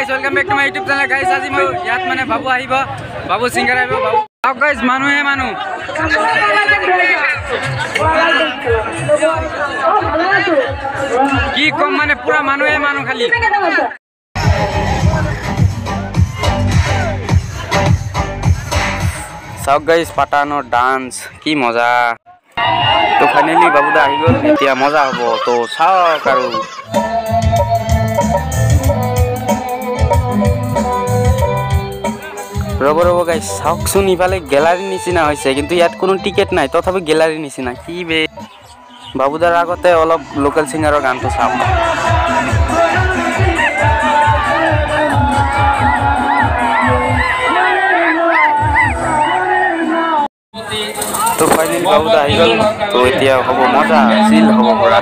Welcome back to my YouTube channel guys. आज मैं यात माने बाबू आइब, बाबू सिंगर आइब। बाबू अब गाइस मानुहे मानु की कम माने पूरा मानुहे मानु खाली। सब गाइस पाटानो डांस की मजा। तो फाइनली बाबूदा आइ गल, এতিয়া मजा हबो। तो साওক आरो रब रब गाइस चाওকচোন, इफाले गैलारी निचिना होइसे किन्तु यात कोनो टिकेट নাই, तथापि गैलारी निचिना की बे। बाबूदार आगते अलप लोकल सिंगाৰৰ गानটো চাওক। तो फाइनली बाबूदा आइ गल। तो এতিয়া হ'ব मजा, চিল হ'ব পুৰা।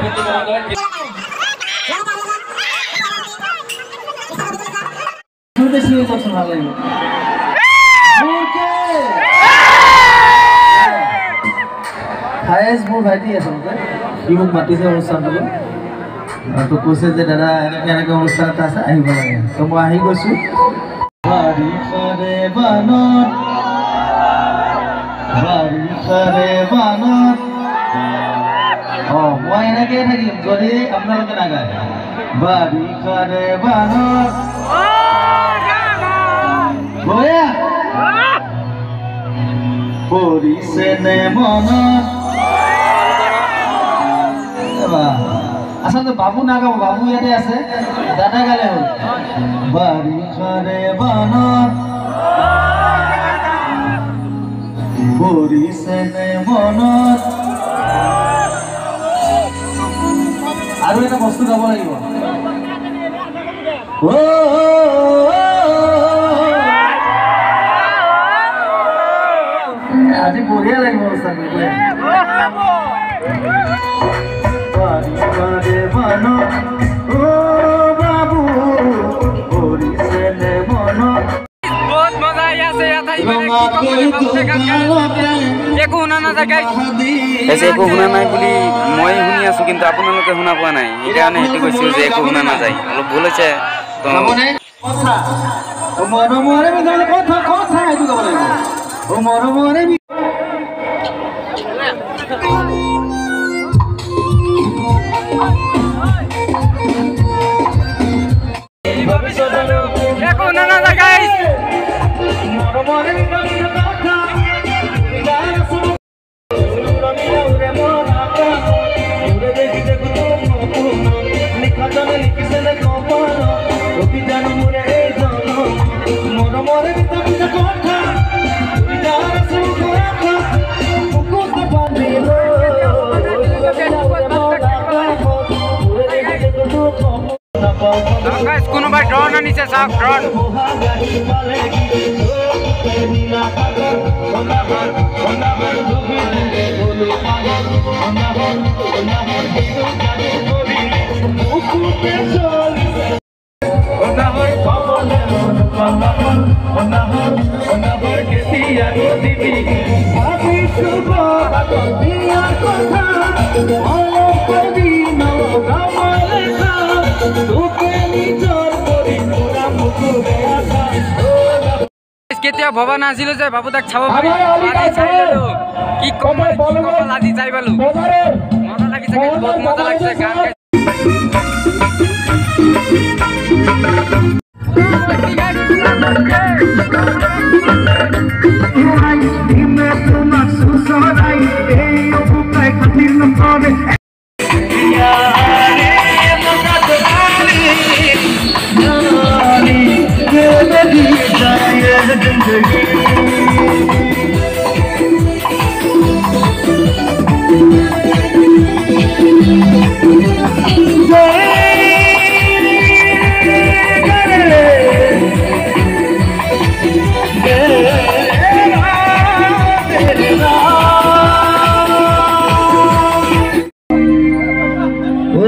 हायस मोर भाइटी आसलते इ মোক মাতিছে অনুষ্ঠানটো। তো কৈছে যে দাদা এনেকে অনুষ্ঠান এটা আছে, আহিব লাগে। তো মই আহি গৈছো। বাৰিষাৰে বানত মই এনেকে থাকিম যদি আপোনালোকে নাগায়। বাৰিষাৰে বানত পৰিছে নে মনত। আচলতে বাবু নাগাব, বাবু ইয়াতে আছে, দাদা গালে হ'ল। বাৰিষাৰে বানত পৰিছে নে মনত। আৰু এটা বস্তু গাব লাগিব। আজি বঢ়িয়া লাগিব অনুষ্ঠানটো। बहुत मजा आई আছে ইয়াত আহি মানে কি কম করে বাবুতে গান গাইছে একো শুনা না যায় গাইছ। এসে একো শুনা নাই বুলি মই শুনি আছো, কিন্তু আপোনালোকে শুনা পোৱা নাই। সেইকাৰণে হেতু কৈছো যে একো শুনা না যায়, অলপ ভুল হৈছে। তো কথা ও মৰমৰে বিধালে কথা কথা এইটো গাব লাগিব। ও মৰমৰে একো শুনা না যায় গাইছ। गाइस कोनोबाई ड्रोन आनिছে, চাওক ड्रोन। কেতিয়া ভবা নাছিলো যে বাবুদাক চাব পাৰি, আজি চাই ললো। কি কম আজি চাই পালো, মজা লাগিছে, বহুত মজা লাগিছে গান গাই।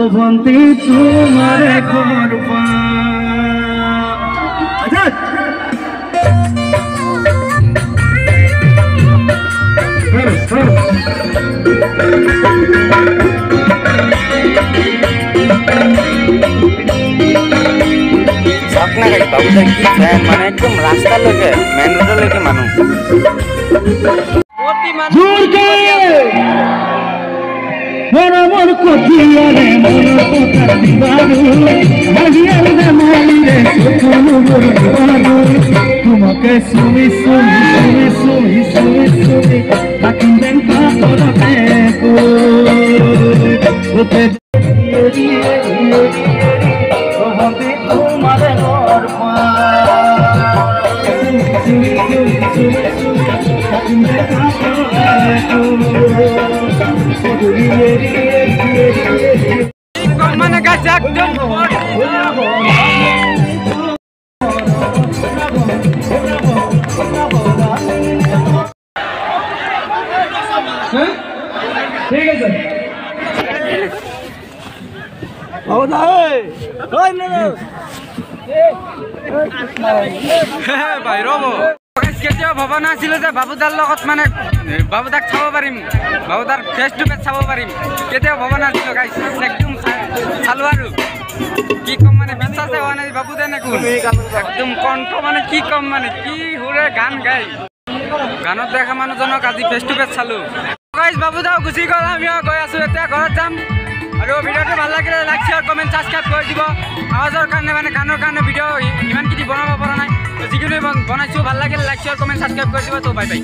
ভন্তি তোমারে ঘর পা না গাইজ বাবুদা কি ফ্যান মানে একদম রাস্তার লেগে মেন রোডের লেগে মানুষ মন কঠিয়ারে মন কথা দিবারু হারিয়াল না মালিরে কোন বড় দিবারু তোমাকে শুনি শুনি শুনি শুনি শুনি শুনি তাকিন দেন কাতরতে কো ওতে ভন্তি তোমারে ঘর পা শুনি শুনি শুনি শুনি তাকিন দেন কাতরতে কো মানে গাছ একদম ঠিক আছে ভাই ৰব কেতিয়াও ভবা নাছিল যে বাবুদাৰ লগত মানে বাবুদাক চাব পাৰিম বাবুদাৰ ফেচ টু ফেচ চাব পাৰিম কেতিয়াও ভবা নাছিলো গাইছ একদম চালো আৰু কি কম মানে বিশ্বাসে হোৱা নাই বাবুদা নে কোন একদম কণ্ঠ মানে কি কম মানে কি সুৰে গান গাই গানত দেখা মানুহজনক আজি ফেচ টু ফেচ চালো গাইছ বাবুদাও গুচি গ'ল আমিও গৈ আছো এতিয়া ঘৰত যাম আৰু ভিডিঅ'টো ভাল লাগিলে লাইক শ্বেয়াৰ কমেণ্ট ছাবস্ক্ৰাইব কৰি দিব আৱাজৰ কাৰণে মানে গানৰ কাৰণে ভিডিঅ' ইমানখিনি বনাব পৰা নাই যিখিনি বনাইছোঁ ভাল লাগিলে লাইক শ্বেয়াৰ কমেণ্ট ছাবস্ক্ৰাইব কৰি দিব তো বাই বাই